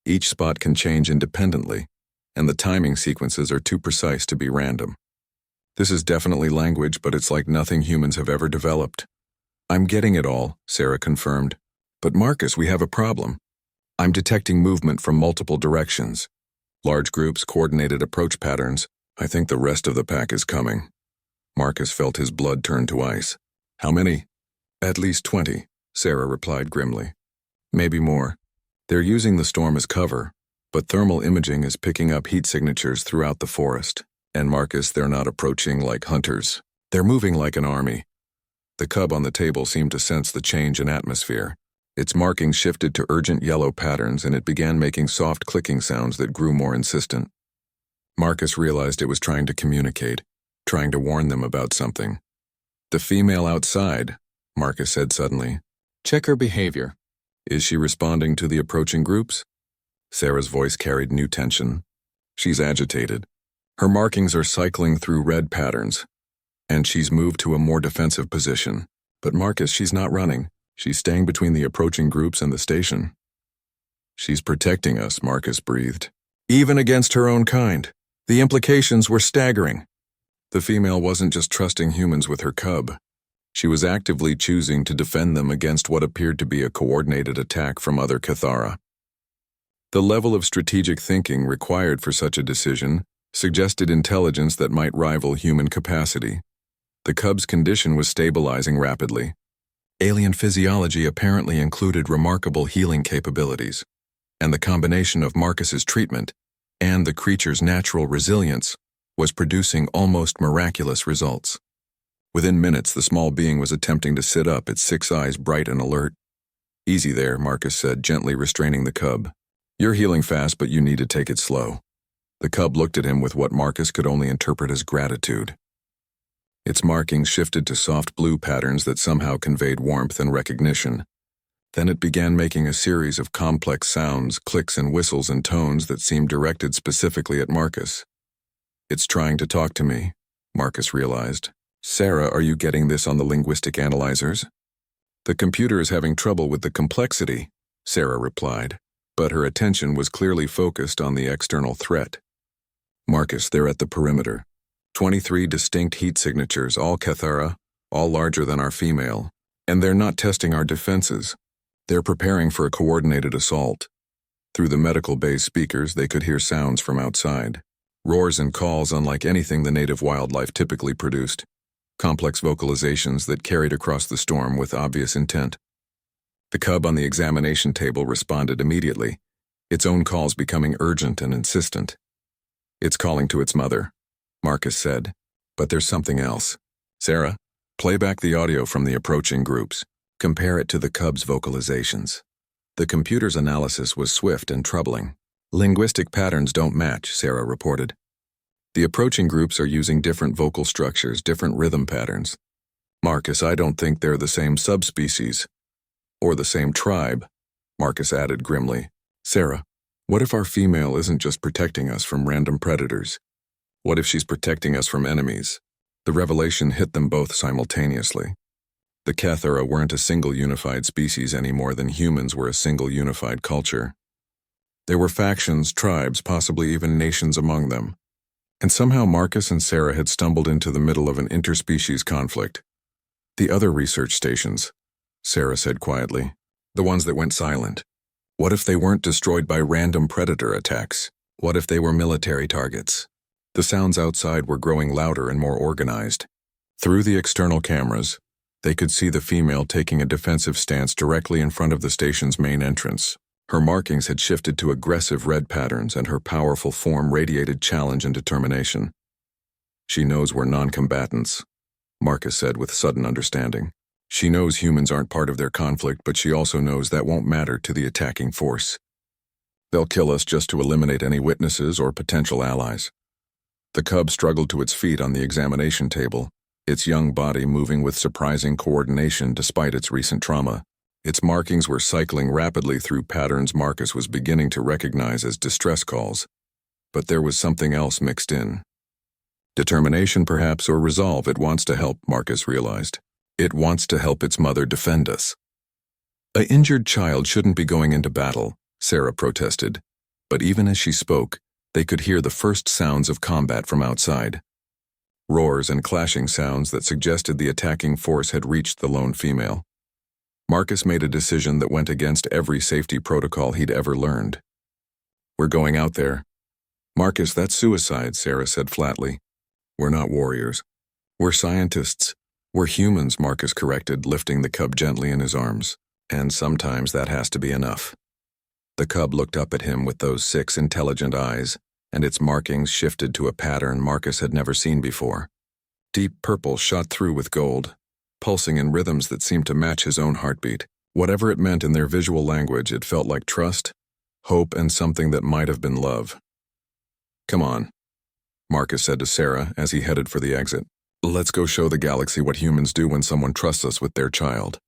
Each spot can change independently, and the timing sequences are too precise to be random. This is definitely language, but it's like nothing humans have ever developed." "I'm getting it all," Sarah confirmed. "But Marcus, we have a problem. I'm detecting movement from multiple directions. Large groups, coordinated approach patterns. I think the rest of the pack is coming." Marcus felt his blood turn to ice. "How many?" "At least 20, Sarah replied grimly. "Maybe more. They're using the storm as cover, but thermal imaging is picking up heat signatures throughout the forest. And Marcus, they're not approaching like hunters. They're moving like an army." The cub on the table seemed to sense the change in atmosphere. Its markings shifted to urgent yellow patterns, and it began making soft clicking sounds that grew more insistent. Marcus realized it was trying to communicate, trying to warn them about something. "The female outside," Marcus said suddenly. "Check her behavior." Is she responding to the approaching groups? Sarah's voice carried new tension. She's agitated. Her markings are cycling through red patterns, and she's moved to a more defensive position. But Marcus, she's not running. She's staying between the approaching groups and the station. She's protecting us, Marcus breathed. Even against her own kind. The implications were staggering. The female wasn't just trusting humans with her cub. She was actively choosing to defend them against what appeared to be a coordinated attack from other Cathara. The level of strategic thinking required for such a decision suggested intelligence that might rival human capacity. The cub's condition was stabilizing rapidly. Alien physiology apparently included remarkable healing capabilities, and the combination of Marcus's treatment and the creature's natural resilience was producing almost miraculous results. Within minutes, the small being was attempting to sit up, its 6 eyes bright and alert. Easy there, Marcus said, gently restraining the cub. You're healing fast, but you need to take it slow. The cub looked at him with what Marcus could only interpret as gratitude. Its markings shifted to soft blue patterns that somehow conveyed warmth and recognition. Then it began making a series of complex sounds, clicks and whistles and tones that seemed directed specifically at Marcus. It's trying to talk to me, Marcus realized. Sarah, are you getting this on the linguistic analyzers? The computer is having trouble with the complexity, Sarah replied, but her attention was clearly focused on the external threat. Marcus, they're at the perimeter. 23 distinct heat signatures, all Cathara, all larger than our female, and they're not testing our defenses. They're preparing for a coordinated assault. Through the medical base speakers, they could hear sounds from outside. Roars and calls unlike anything the native wildlife typically produced. Complex vocalizations that carried across the storm with obvious intent. The cub on the examination table responded immediately, its own calls becoming urgent and insistent. It's calling to its mother, Marcus said, but there's something else. Sarah, play back the audio from the approaching groups. Compare it to the cub's vocalizations. The computer's analysis was swift and troubling. Linguistic patterns don't match, Sarah reported. The approaching groups are using different vocal structures, different rhythm patterns. Marcus, I don't think they're the same subspecies. Or the same tribe, Marcus added grimly. Sarah, what if our female isn't just protecting us from random predators? What if she's protecting us from enemies? The revelation hit them both simultaneously. The Cathara weren't a single unified species any more than humans were a single unified culture. There were factions, tribes, possibly even nations among them. And somehow Marcus and Sarah had stumbled into the middle of an interspecies conflict. The other research stations, Sarah said quietly, the ones that went silent. What if they weren't destroyed by random predator attacks? What if they were military targets? The sounds outside were growing louder and more organized. Through the external cameras, they could see the female taking a defensive stance directly in front of the station's main entrance. Her markings had shifted to aggressive red patterns, and her powerful form radiated challenge and determination. She knows we're non-combatants, Marcus said with sudden understanding. She knows humans aren't part of their conflict, but she also knows that won't matter to the attacking force. They'll kill us just to eliminate any witnesses or potential allies. The cub struggled to its feet on the examination table, its young body moving with surprising coordination despite its recent trauma. Its markings were cycling rapidly through patterns Marcus was beginning to recognize as distress calls. But there was something else mixed in. Determination, perhaps, or resolve. It wants to help, Marcus realized. It wants to help its mother defend us. An injured child shouldn't be going into battle, Sarah protested. But even as she spoke, they could hear the first sounds of combat from outside. Roars and clashing sounds that suggested the attacking force had reached the lone female. Marcus made a decision that went against every safety protocol he'd ever learned. We're going out there. Marcus, that's suicide, Sarah said flatly. We're not warriors. We're scientists. We're humans, Marcus corrected, lifting the cub gently in his arms. And sometimes that has to be enough. The cub looked up at him with those 6 intelligent eyes, and its markings shifted to a pattern Marcus had never seen before. Deep purple shot through with gold, pulsing in rhythms that seemed to match his own heartbeat. Whatever it meant in their visual language, it felt like trust, hope, and something that might have been love. Come on, Marcus said to Sarah as he headed for the exit. Let's go show the galaxy what humans do when someone trusts us with their child.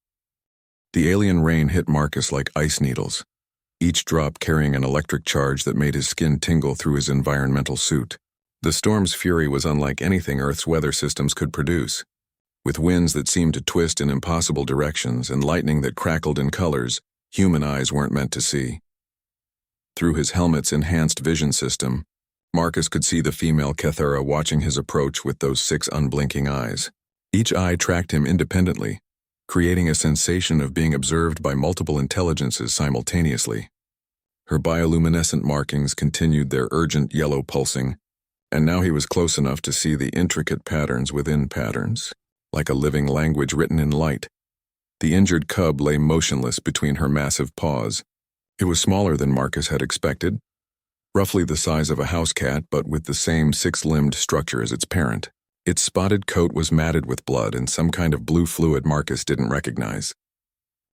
The alien rain hit Marcus like ice needles, each drop carrying an electric charge that made his skin tingle through his environmental suit. The storm's fury was unlike anything Earth's weather systems could produce. With winds that seemed to twist in impossible directions and lightning that crackled in colors human eyes weren't meant to see. Through his helmet's enhanced vision system, Marcus could see the female Cathara watching his approach with those 6 unblinking eyes. Each eye tracked him independently, creating a sensation of being observed by multiple intelligences simultaneously. Her bioluminescent markings continued their urgent yellow pulsing, and now he was close enough to see the intricate patterns within patterns, like a living language written in light. The injured cub lay motionless between her massive paws. It was smaller than Marcus had expected, roughly the size of a house cat but with the same 6-limbed structure as its parent. Its spotted coat was matted with blood and some kind of blue fluid Marcus didn't recognize.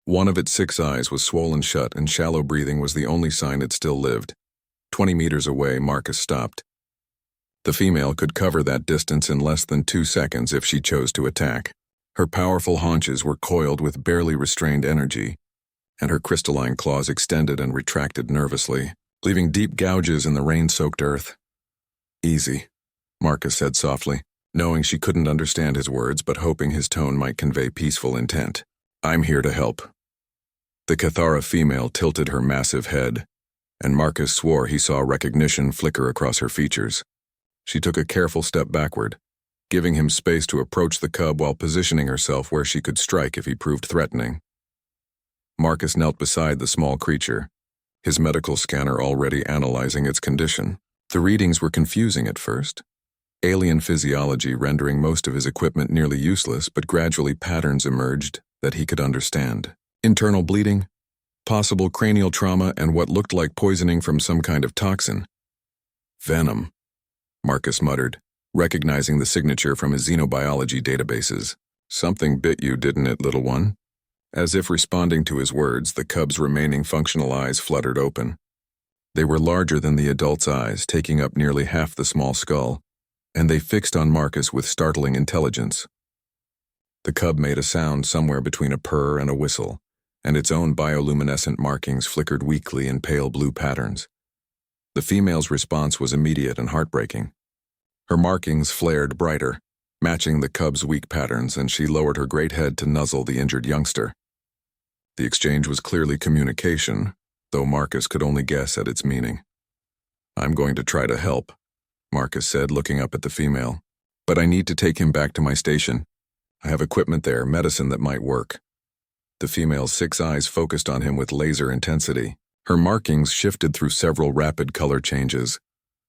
One of its 6 eyes was swollen shut and shallow breathing was the only sign it still lived. 20 meters away, Marcus stopped. The female could cover that distance in less than 2 seconds if she chose to attack. Her powerful haunches were coiled with barely restrained energy, and her crystalline claws extended and retracted nervously, leaving deep gouges in the rain-soaked earth. "Easy," Marcus said softly, knowing she couldn't understand his words but hoping his tone might convey peaceful intent. "I'm here to help." The Cathara female tilted her massive head, and Marcus swore he saw recognition flicker across her features. She took a careful step backward, giving him space to approach the cub while positioning herself where she could strike if he proved threatening. Marcus knelt beside the small creature, his medical scanner already analyzing its condition. The readings were confusing at first, alien physiology rendering most of his equipment nearly useless, but gradually patterns emerged that he could understand. Internal bleeding, possible cranial trauma, and what looked like poisoning from some kind of toxin. "Venom," Marcus muttered, recognizing the signature from his xenobiology databases. "Something bit you, didn't it, little one?" As if responding to his words, the cub's remaining functional eyes fluttered open. They were larger than the adult's eyes, taking up nearly half the small skull, and they fixed on Marcus with startling intelligence. The cub made a sound somewhere between a purr and a whistle, and its own bioluminescent markings flickered weakly in pale blue patterns. The female's response was immediate and heartbreaking. Her markings flared brighter, matching the cub's weak patterns, and she lowered her great head to nuzzle the injured youngster. The exchange was clearly communication, though Marcus could only guess at its meaning. "I'm going to try to help," Marcus said, looking up at the female. "But I need to take him back to my station. I have equipment there, medicine that might work." The female's 6 eyes focused on him with laser intensity. Her markings shifted through several rapid color changes,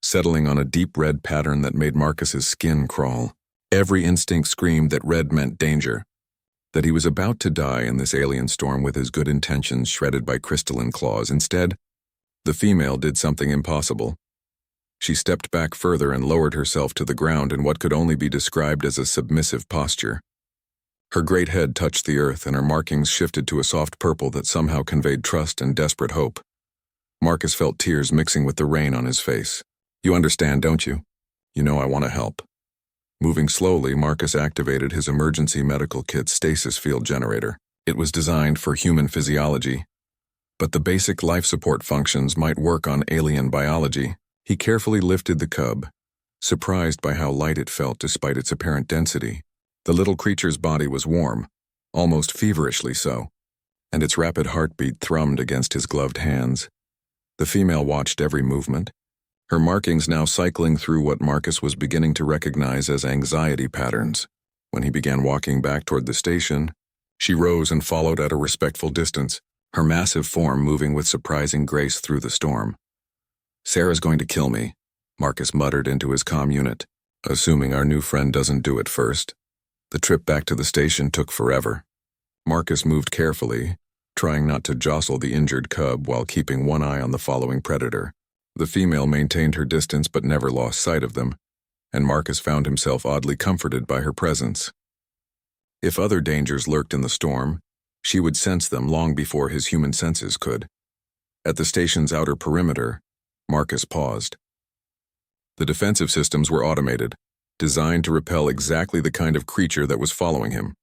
settling on a deep red pattern that made Marcus's skin crawl. Every instinct screamed that red meant danger, that he was about to die in this alien storm with his good intentions shredded by crystalline claws. Instead, the female did something impossible. She stepped back further and lowered herself to the ground in what could only be described as a submissive posture. Her great head touched the earth and her markings shifted to a soft purple that somehow conveyed trust and desperate hope. Marcus felt tears mixing with the rain on his face. "You understand, don't you? You know I want to help." Moving slowly, Marcus activated his emergency medical kit's stasis field generator. It was designed for human physiology, but the basic life support functions might work on alien biology. He carefully lifted the cub, surprised by how light it felt despite its apparent density. The little creature's body was warm, almost feverishly so, and its rapid heartbeat thrummed against his gloved hands. The female watched every movement, her markings now cycling through what Marcus was beginning to recognize as anxiety patterns. When he began walking back toward the station, she rose and followed at a respectful distance, her massive form moving with surprising grace through the storm. "Sarah's going to kill me," Marcus muttered into his comm unit, "assuming our new friend doesn't do it first." The trip back to the station took forever. Marcus moved carefully, trying not to jostle the injured cub while keeping one eye on the following predator. The female maintained her distance but never lost sight of them, and Marcus found himself oddly comforted by her presence. If other dangers lurked in the storm, she would sense them long before his human senses could. At the station's outer perimeter, Marcus paused. The defensive systems were automated, designed to repel exactly the kind of creature that was following him.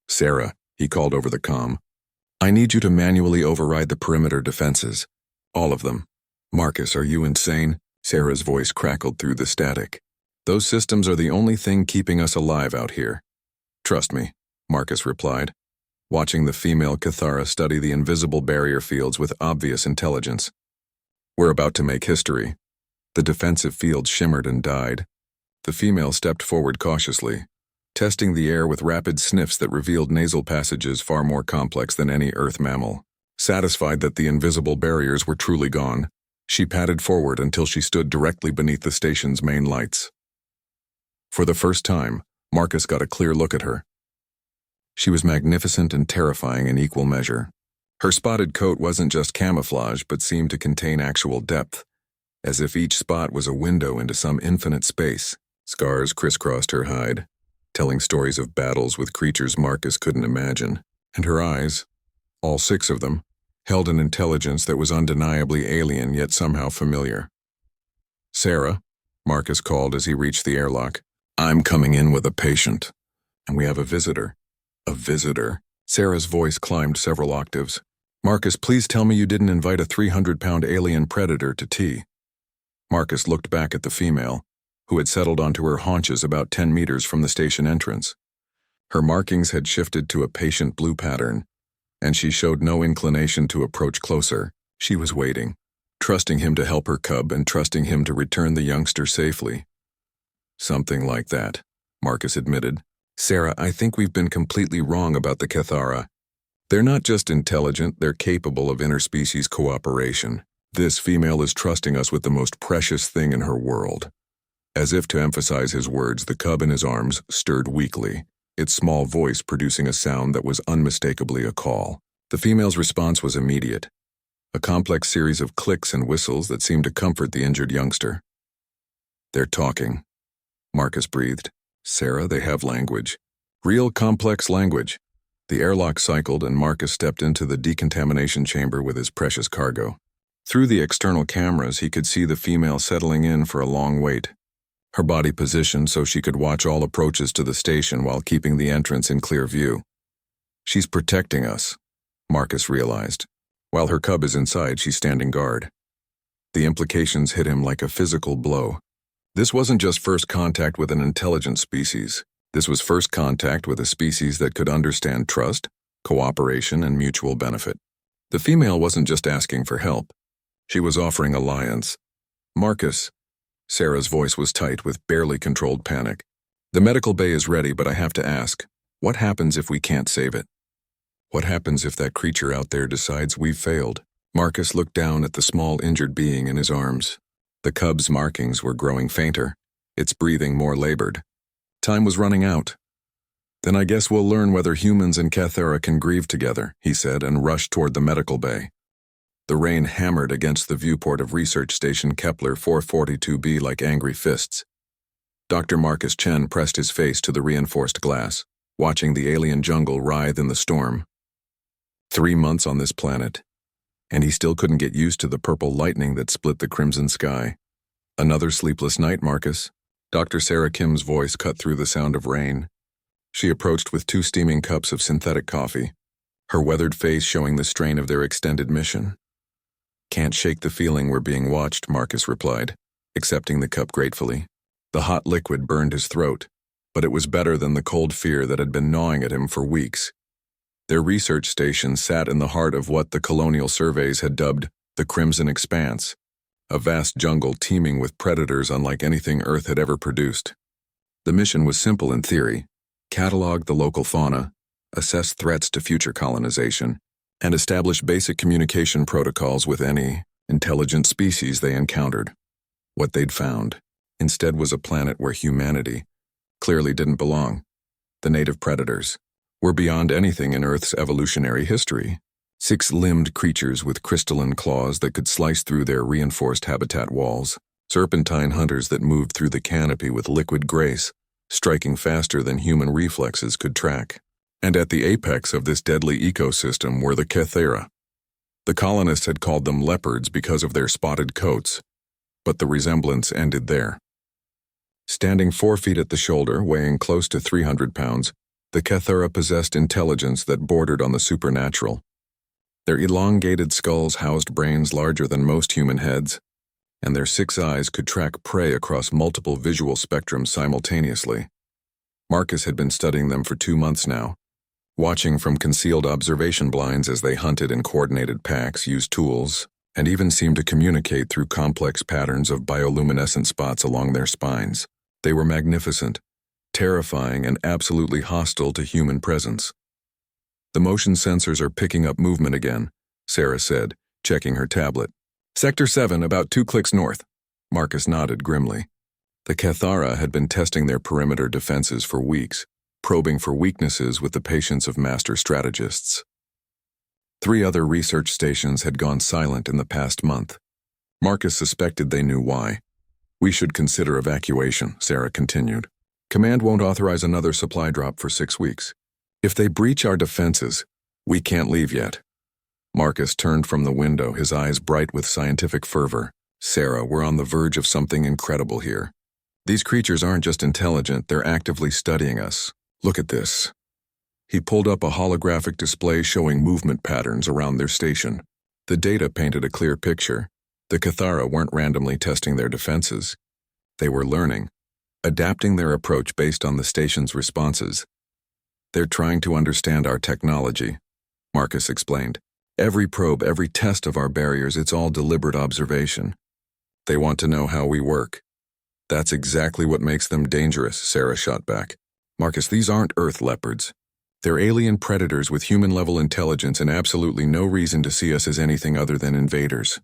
"Sarah," he called over the comm, I need you to manually override the perimeter defenses. All of them. Marcus, are you insane? Sarah's voice crackled through the static. Those systems are the only thing keeping us alive out here. Trust me, Marcus replied, watching the female Cathara study the invisible barrier fields with obvious intelligence. We're about to make history. The defensive field shimmered and died. The female stepped forward cautiously, testing the air with rapid sniffs that revealed nasal passages far more complex than any earth mammal. Satisfied that the invisible barriers were truly gone, she padded forward until she stood directly beneath the station's main lights. For the first time, Marcus got a clear look at her. She was magnificent and terrifying in equal measure. Her spotted coat wasn't just camouflage but seemed to contain actual depth, as if each spot was a window into some infinite space. Scars crisscrossed her hide, telling stories of battles with creatures Marcus couldn't imagine, and her eyes, all 6 of them, held an intelligence that was undeniably alien yet somehow familiar. Sarah, Marcus called as he reached the airlock. I'm coming in with a patient, and we have a visitor. A visitor? Sarah's voice climbed several octaves. Marcus, please tell me you didn't invite a 300-pound alien predator to tea. Marcus looked back at the female, who had settled onto her haunches about 10 meters from the station entrance. Her markings had shifted to a patient blue pattern, and she showed no inclination to approach closer. She was waiting, trusting him to help her cub and trusting him to return the youngster safely. Something like that, Marcus admitted. Sarah, I think we've been completely wrong about the Cathara. They're not just intelligent, they're capable of interspecies cooperation. This female is trusting us with the most precious thing in her world. As if to emphasize his words, the cub in his arms stirred weakly, its small voice producing a sound that was unmistakably a call. The female's response was immediate, a complex series of clicks and whistles that seemed to comfort the injured youngster. They're talking, Marcus breathed. Sarah, they have language. Real complex language. The airlock cycled and Marcus stepped into the decontamination chamber with his precious cargo. Through the external cameras, he could see the female settling in for a long wait, her body positioned so she could watch all approaches to the station while keeping the entrance in clear view. She's protecting us, Marcus realized. While her cub is inside, she's standing guard. The implications hit him like a physical blow. This wasn't just first contact with an intelligent species. This was first contact with a species that could understand trust, cooperation, and mutual benefit. The female wasn't just asking for help. She was offering alliance. Marcus, Sarah's voice was tight with barely controlled panic. The medical bay is ready, but I have to ask, what happens if we can't save it? What happens if that creature out there decides we've failed? Marcus looked down at the small injured being in his arms. The cub's markings were growing fainter, its breathing more labored. Time was running out. Then I guess we'll learn whether humans and Cathara can grieve together, he said, and rushed toward the medical bay. The rain hammered against the viewport of Research Station Kepler 442b like angry fists. Dr. Marcus Chen pressed his face to the reinforced glass, watching the alien jungle writhe in the storm. 3 months on this planet, and he still couldn't get used to the purple lightning that split the crimson sky. Another sleepless night, Marcus. Dr. Sarah Kim's voice cut through the sound of rain. She approached with 2 steaming cups of synthetic coffee, her weathered face showing the strain of their extended mission. Can't shake the feeling we're being watched, Marcus replied, accepting the cup gratefully. The hot liquid burned his throat, but it was better than the cold fear that had been gnawing at him for weeks. Their research station sat in the heart of what the colonial surveys had dubbed the Crimson Expanse, a vast jungle teeming with predators unlike anything Earth had ever produced. The mission was simple in theory: catalog the local fauna, assess threats to future colonization, and establish basic communication protocols with any intelligent species they encountered. What they'd found, instead, was a planet where humanity clearly didn't belong. The native predators were beyond anything in Earth's evolutionary history. 6-limbed creatures with crystalline claws that could slice through their reinforced habitat walls, serpentine hunters that moved through the canopy with liquid grace, striking faster than human reflexes could track. And at the apex of this deadly ecosystem were the Cathara. The colonists had called them leopards because of their spotted coats, but the resemblance ended there. Standing 4 feet at the shoulder, weighing close to 300 pounds, the Cathara possessed intelligence that bordered on the supernatural. Their elongated skulls housed brains larger than most human heads, and their 6 eyes could track prey across multiple visual spectrums simultaneously. Marcus had been studying them for 2 months now, watching from concealed observation blinds as they hunted in coordinated packs, used tools, and even seemed to communicate through complex patterns of bioluminescent spots along their spines. They were magnificent, terrifying, and absolutely hostile to human presence. "The motion sensors are picking up movement again," Sarah said, checking her tablet. "Sector 7, about 2 clicks north." Marcus nodded grimly. The Cathara had been testing their perimeter defenses for weeks, probing for weaknesses with the patience of master strategists. 3 other research stations had gone silent in the past month. Marcus suspected they knew why. "We should consider evacuation," Sarah continued. "Command won't authorize another supply drop for 6 weeks. If they breach our defenses, we can't leave yet." Marcus turned from the window, his eyes bright with scientific fervor. "Sarah, we're on the verge of something incredible here. These creatures aren't just intelligent, they're actively studying us. Look at this." He pulled up a holographic display showing movement patterns around their station. The data painted a clear picture. The Cathara weren't randomly testing their defenses. They were learning, adapting their approach based on the station's responses. "They're trying to understand our technology," Marcus explained. "Every probe, every test of our barriers, it's all deliberate observation. They want to know how we work." "That's exactly what makes them dangerous," Sarah shot back. "Marcus, these aren't Earth leopards. They're alien predators with human-level intelligence and absolutely no reason to see us as anything other than invaders."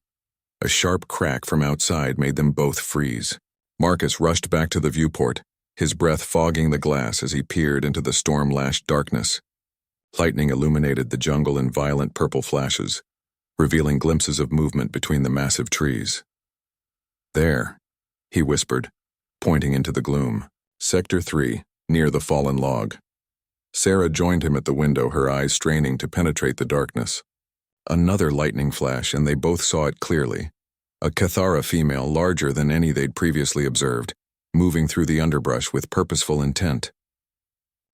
A sharp crack from outside made them both freeze. Marcus rushed back to the viewport, his breath fogging the glass as he peered into the storm-lashed darkness. Lightning illuminated the jungle in violent purple flashes, revealing glimpses of movement between the massive trees. "There," he whispered, pointing into the gloom. "Sector 3, near the fallen log." Sarah joined him at the window, her eyes straining to penetrate the darkness. Another lightning flash, and they both saw it clearly. A Cathara female, larger than any they'd previously observed, moving through the underbrush with purposeful intent.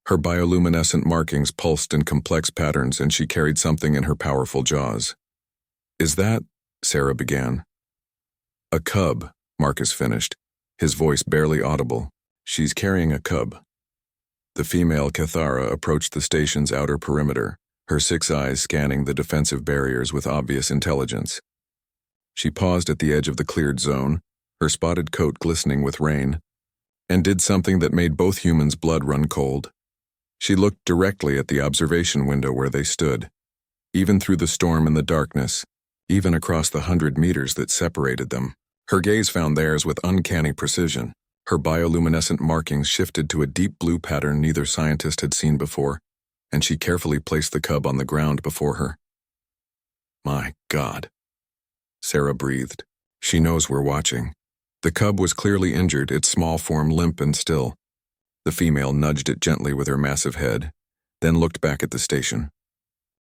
Her bioluminescent markings pulsed in complex patterns, and she carried something in her powerful jaws. "Is that—" Sarah began. "A cub," Marcus finished, his voice barely audible. "She's carrying a cub." The female Cathara approached the station's outer perimeter, her 6 eyes scanning the defensive barriers with obvious intelligence. She paused at the edge of the cleared zone, her spotted coat glistening with rain, and did something that made both humans' blood run cold. She looked directly at the observation window where they stood. Even through the storm and the darkness, even across the 100 meters that separated them, her gaze found theirs with uncanny precision. Her bioluminescent markings shifted to a deep blue pattern neither scientist had seen before, and she carefully placed the cub on the ground before her. "My God," Sarah breathed. "She knows we're watching." The cub was clearly injured, its small form limp and still. The female nudged it gently with her massive head, then looked back at the station.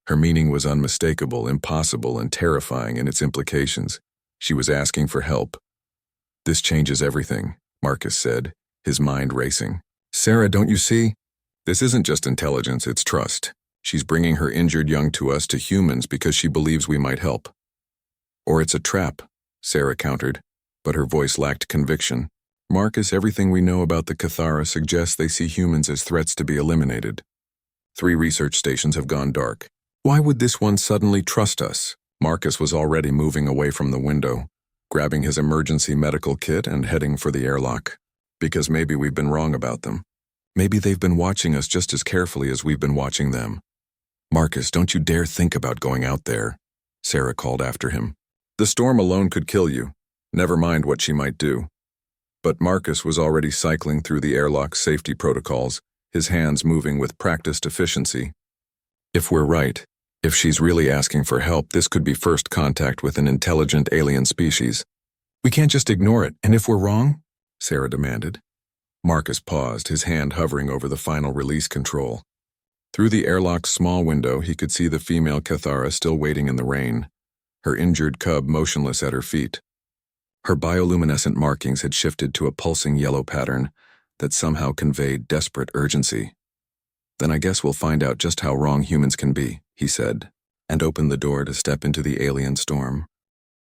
Her meaning was unmistakable, impossible, and terrifying in its implications. She was asking for help. "This changes everything," Marcus said, his mind racing. "Sarah, don't you see? This isn't just intelligence, it's trust. She's bringing her injured young to us, to humans, because she believes we might help." "Or it's a trap," Sarah countered, but her voice lacked conviction. "Marcus, everything we know about the Cathara suggests they see humans as threats to be eliminated. 3 research stations have gone dark. Why would this one suddenly trust us?" Marcus was already moving away from the window, grabbing his emergency medical kit and heading for the airlock. "Because maybe we've been wrong about them. Maybe they've been watching us just as carefully as we've been watching them." "Marcus, don't you dare think about going out there," Sarah called after him. "The storm alone could kill you. Never mind what she might do." But Marcus was already cycling through the airlock's safety protocols, his hands moving with practiced efficiency. "If we're right, if she's really asking for help, this could be first contact with an intelligent alien species. We can't just ignore it, and if we're wrong?" Sarah demanded. Marcus paused, his hand hovering over the final release control. Through the airlock's small window, he could see the female Cathara still waiting in the rain, her injured cub motionless at her feet. Her bioluminescent markings had shifted to a pulsing yellow pattern that somehow conveyed desperate urgency. "Then I guess we'll find out just how wrong humans can be," he said. and opened the door to step into the alien storm.